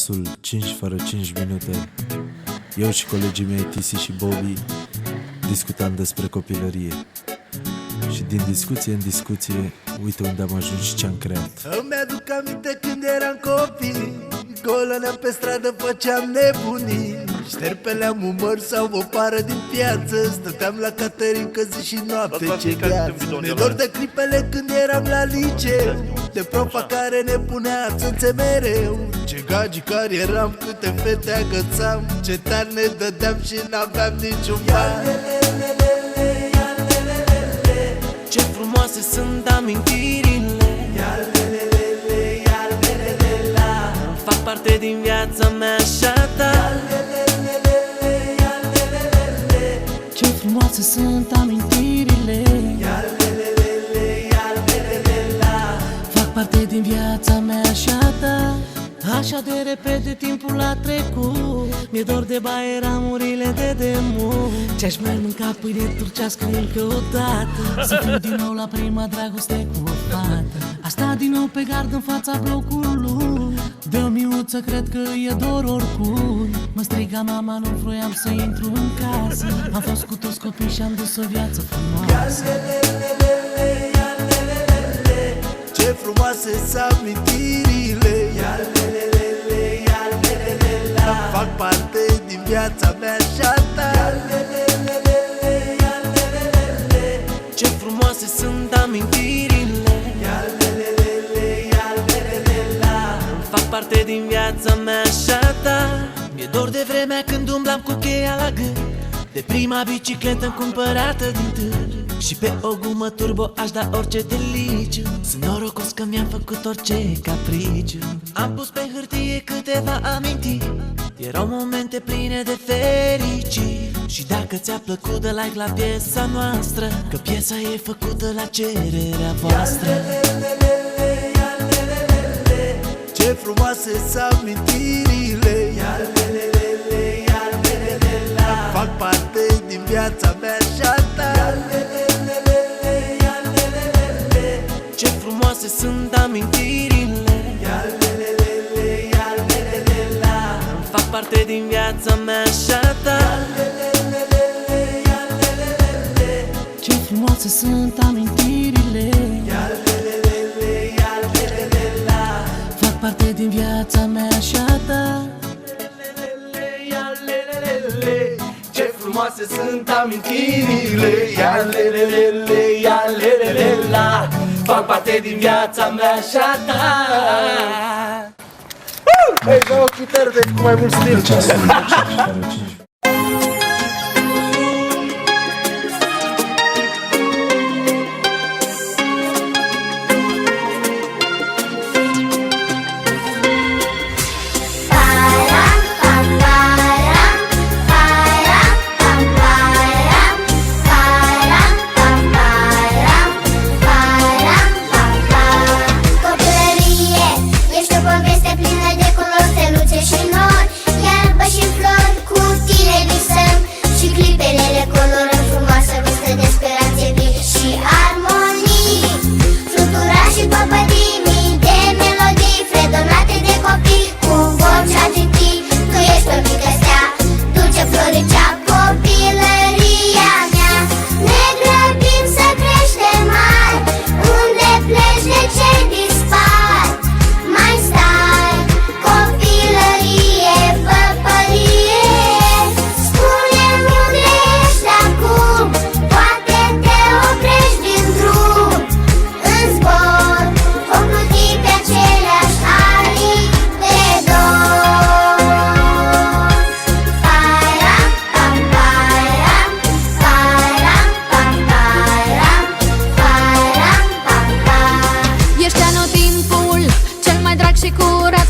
ceasul 5 fără 5 minute. Eu și colegii mei Tisi și Bobby discutam despre copilărie. Și din discuție în discuție, uite unde am ajuns și ce-am creat. Îmi aduc aminte când eram copii, coloneam pe stradă, făceam nebunii, șterpeleam un măr sau o pară din piață, stăteam la Caterinca zi și noapte, ce viață. Mi-e dor de clipele când eram la liceu, de profa care ne punea absențe mereu. Ce gagi care eram, câte fete agățam, ce tari ne dădeam și n-aveam niciun ban. Ce frumoase sunt amintirile, fac parte din viața mea și a ta. Ce frumoase sunt amintirile, fac parte din viața mea și a ta. Așa de repede timpul a trecut, mi-e dor de baie-ramurile de demult. Ce-aș mai mânca pâine turcească încă o dată, să fiu din nou la prima dragoste cu o fată. A stat din nou pe gard în fața blocului, de o miuță cred că e dor oricui. Mă striga mama, nu vroiam să intru în casă, am fost cu toți copii și-am dus o viață frumoasă. Ce frumoase sunt amintirile, fac parte din viața mea și a ta. Ce frumoase sunt amintirile, fac parte din viața mea și a ta. Mi-e dor de vremea când umblam cu cheia la gât, de prima bicicletă cumpărată din târg, și pe o gumă turbo aș da orice deliciu. Sunt norocos că mi-am făcut orice capriciu. Am pus pe hârtie câteva amintiri, erau momente pline de fericiri. Și dacă ți-a plăcut, dă like la piesa noastră, că piesa e făcută la cererea voastră. Ce frumoase sunt amintirile, fac parte din viața mea și a ta. Ce frumoase sunt amintirile, fac parte din viața mea și a ta. Ce frumoase sunt amintirile, fac parte din viața mea și a ta. Ce frumoase sunt amintirile, fac parte din viața mea și a ta. Hei, dă o chitară de cu mai mult stil. Ceasul 5 fără 5.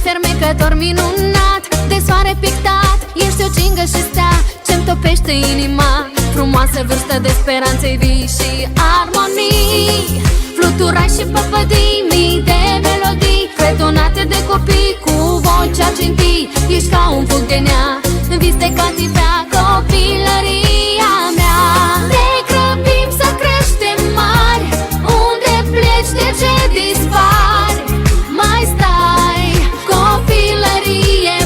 Fermecător minunat, de soare pictat, ești o cingă și stea ce-mi topește inima. Frumoasă vârstă de speranțe vii și armonii, fluturai și păpădii, mii de melodii fretonate de copii cu vocea cintii. Ești ca un fulg de nea, în vis de cativea copilăria mea. Ne grăbim să creștem mari, unde pleci, de ce dispari? Mai stai, copilărie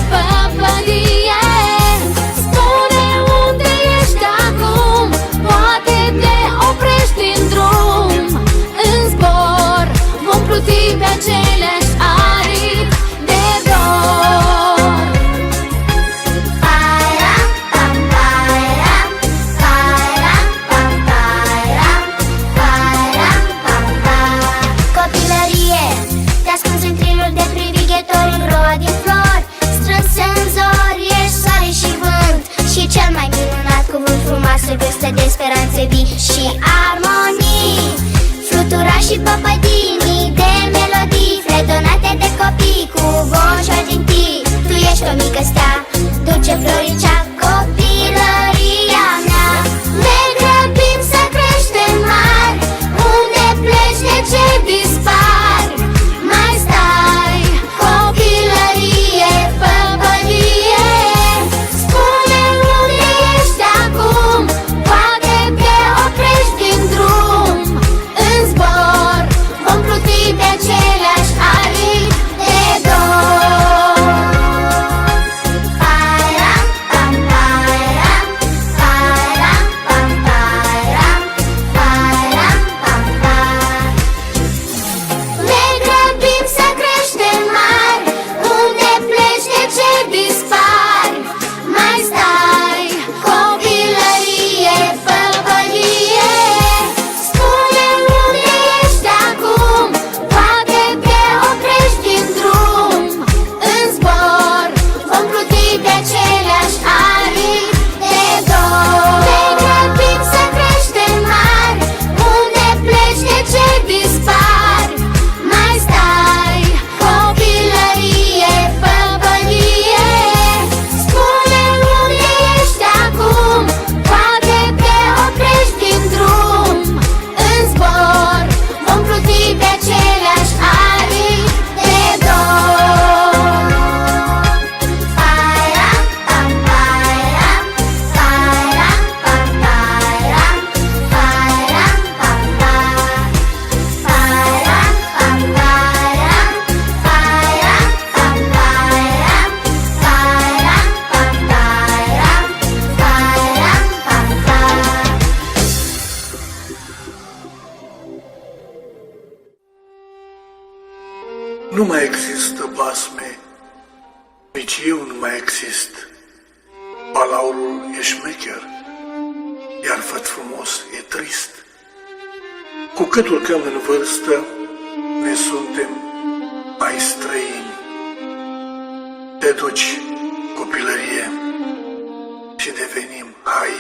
Nici eu nu mai exist. Balaurul e șmecher, iar făt frumos e trist. Cu cât urcăm în vârstă, ne suntem mai străini. Te duci, copilărie, și devenim hai.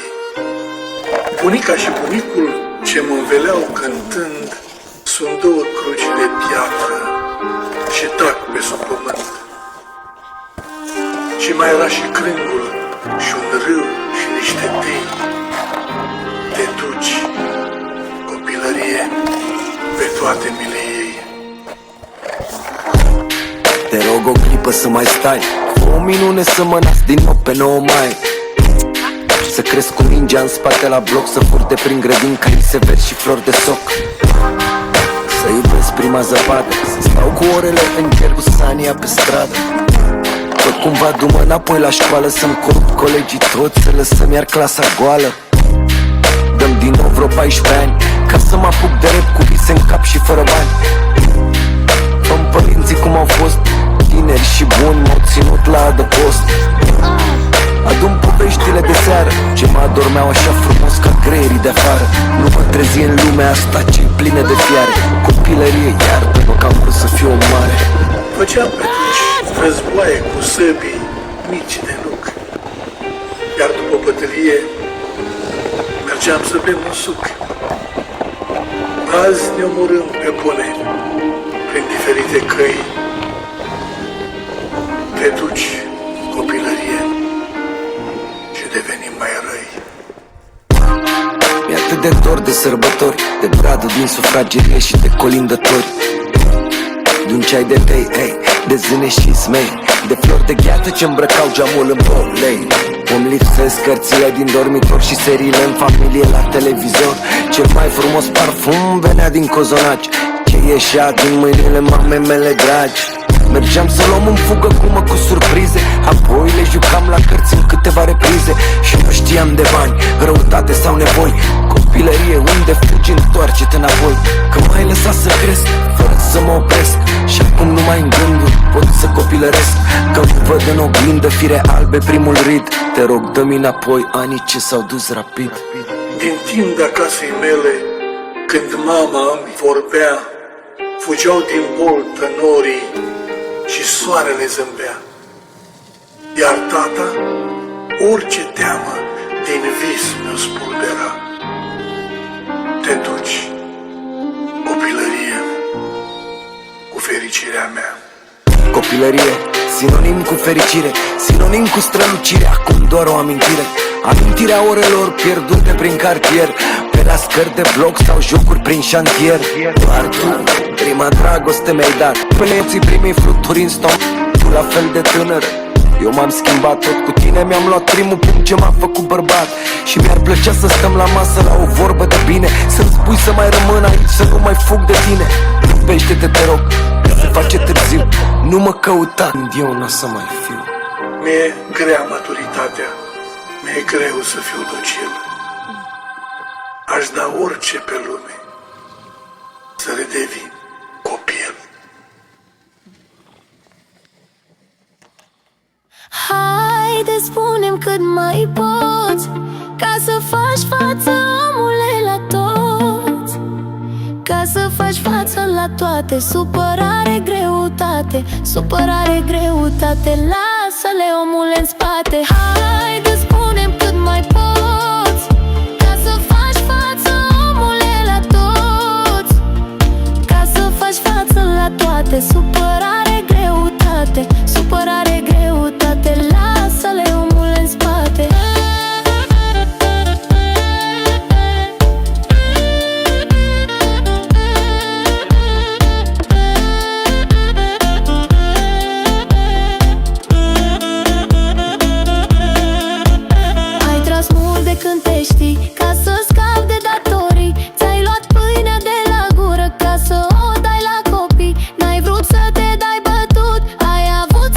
Bunica și bunicul ce mă înveleau cântând sunt două cruci de piatră și tac pe sub pământ. Și mai era și crângul și un râu și niște tei. Te duci, copilărie, pe toate mile ei. Te rog o clipă să mai stai, fă o minune să mă nasc din nou pe 9 mai. Să cresc cu mingea în spate la bloc, să fur de prin grădini cărise verzi și flori de soc. Să iubesc prima zăpadă, să stau cu orele în cer cu Sania pe stradă. Tot cumva du-mă înapoi la școală, să-mi corup colegii toți, să lăsăm iar clasa goală. Dăm din nou vreo 14 ani, ca să mă apuc de rap cu vise în cap și fără bani. Fă-mi părinții cum au fost, tineri și buni, m-au ținut la adăpost. Adun poveștile de seară, ce mă adormeau așa frumos ca greierii de afară. Nu mă trezi în lumea asta ce-i plină de fiare. Copilărie, iartă-mă că am vrut să fiu o mare. Făceam pe atunci războaie cu săbii mici de nuc. Iar după bătălie mergeam să bem un suc. Azi ne omorâm pe bune prin diferite căi. Te duci, copilărie, și devenim mai răi. Mi-e atât de dor de sărbători, de bradul din sufragerie și de colindători, de un ceai de tei, hey, de zâne și smei, de flori de gheață ce îmbrăcau geamul în polei. Îmi lipsesc cărțile din dormitor și seriile în familie la televizor. Cel mai frumos parfum venea din cozonaci, ce ieșea din mâinile mamei mele dragi. Mergeam să luăm în fugă gumă cu surprize, apoi le jucam la cărți în câteva reprize. Și nu știam de bani, răutate sau nevoi. Copilărie, unde fugi, întoarce-te înapoi. Că m-ai lăsat să cresc, fără să mă opresc. Și acum numai în gânduri pot să copilăresc. Că văd în oglindă fire albe primul rid. Te rog, dă-mi înapoi anii ce s-au dus rapid. Din timp de casei mele, când mama îmi vorbea, fugeau din boltă norii și soarele zâmbea. Iar tata, orice teamă din vis mi-o spulbera. Te duci, copilărie, cu fericirea mea. Copilărie, sinonim cu fericire, sinonim cu strălucire, acum doar o amintire. Amintirea orelor pierdute prin cartier, pe la scări de bloc sau jocuri prin șantier. Doar tu, prima dragoste mi-ai dat, peleții primei fluturi în stomac, tu la fel de tânăr. Eu m-am schimbat tot cu tine, mi-am luat primul punct ce m-a făcut bărbat. Și mi-ar plăcea să stăm la masă la o vorbă de bine, să-mi spui să mai rămân aici, să nu mai fug de tine. Iubește-te, te rog, că se face târziu, nu mă căuta când eu n-o să mai fiu. Mi-e grea maturitatea, mi-e greu să fiu docil. Aș da orice pe lume să redevin copil. Haide, spune-mi cât mai poți, ca să faci față, omule, la toți. Ca să faci față la toate, supărare, greutate, supărare, greutate, lasă-le, omule, în spate. Haide, spune-mi cât mai poți, ca să faci față, omule, la toți. Ca să faci față la toate, supărare, greutate, supărare, greutate, lasă-le, omule, în spate. Ai tras mult de când te știi, ca să scapi de datorii. Ți-ai luat pâinea de la gură, ca să o dai la copii. N-ai vrut să te dai bătut, ai avut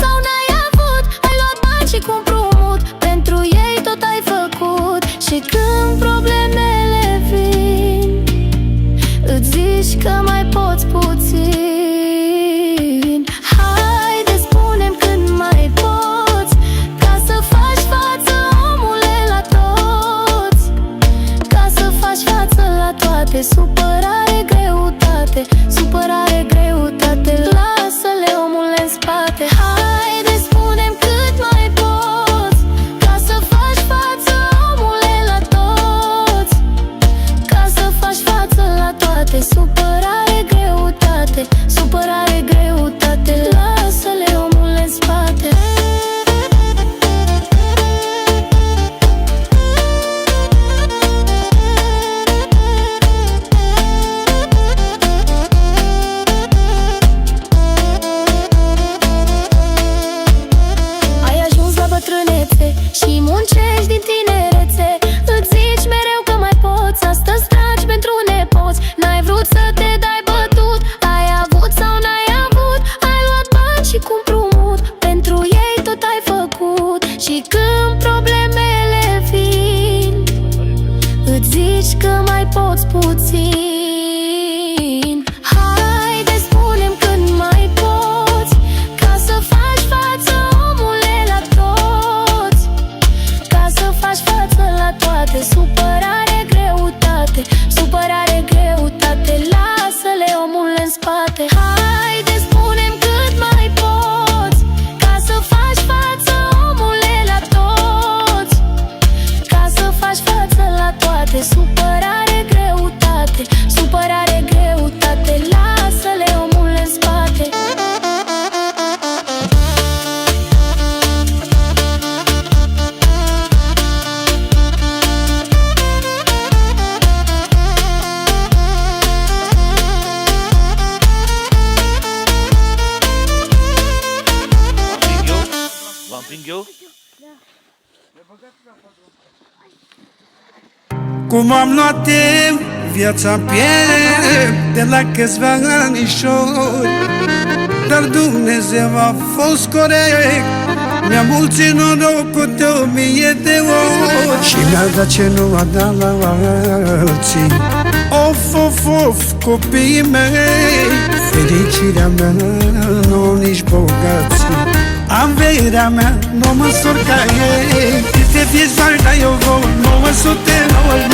Și când problemele vin, îți zici că mai poți puțin. Haide, spune-mi când mai poți, ca să faci față, omule, la toți. Ca să faci față la toate. Supărare, greutate, supărare, greutate, lasă-le, omule, în spate. Haide, spune-mi cât mai poți, ca să faci față, omule, la toți. Ca să faci față la toate. Supărare, greutate, supărare, greutate, lasă-le, omule, în spate. V-am prins eu? Cum am luat eu viața în piele de la câțiva anișori, dar Dumnezeu a fost corect, mi-a mulțit norocul de 1000 de ori și mi-a dat ce nu a dat la alții. Of, of, of, copiii mei, fericirea mea nu nici bogații. Averea mea nu măsor ca ei, câte vieți ar da eu vouă, 999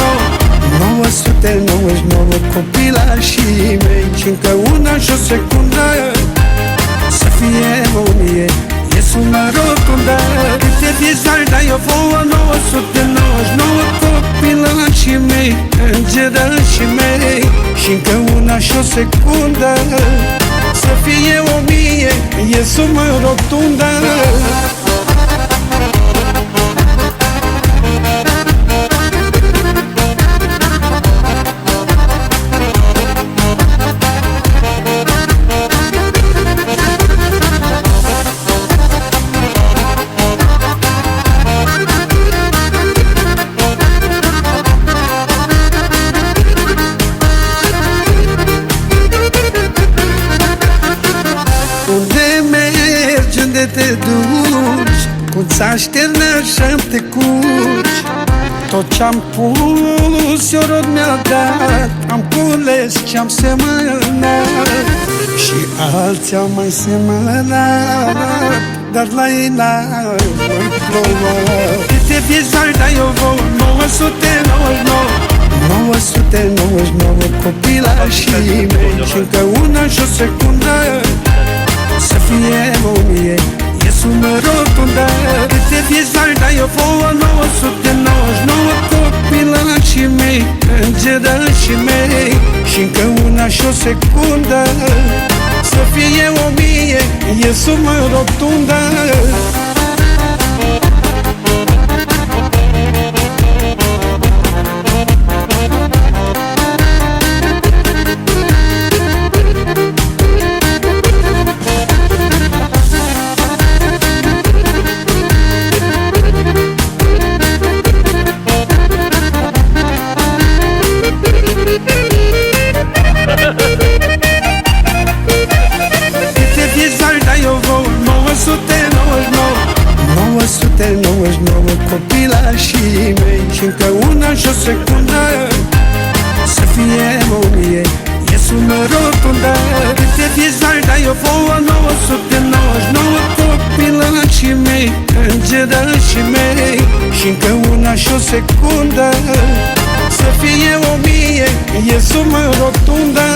999 copilașii mei. Și încă una și o secundă, să fie 1000, e suma rotundă. Câte vieți ar da eu vouă, 999 copilașii mei, îngerașii mei. Și încă una și o secundă, să fie 1000, e sumă rotundă. Te duci, cu țașternă așa-mi te cuci. Tot ce-am pus eu rod mi-a dat, am cules ce-am semănat și alții au mai semănat, dar la ei n-ai plouă. Câte vieți ar da eu vouă, 999 999 copilașii mei. Și încă una și o secundă, să fie 1000, e sumă rotundă. Câte vieți ar da eu vouă, 999 copilașii mei, îngerașii mei. Și încă una și o secundă, să fie 1000, e sumă rotundă. Câte vieți ar da eu vouă, 999 999 copilașii mei. Și încă una și o secundă, să fie 1000, e sumă rotundă. Câte vieți ar da eu vouă, 999 copilașii mei, îngerașii mei. Și încă una și o secundă, să fie 1000, e sumă rotundă.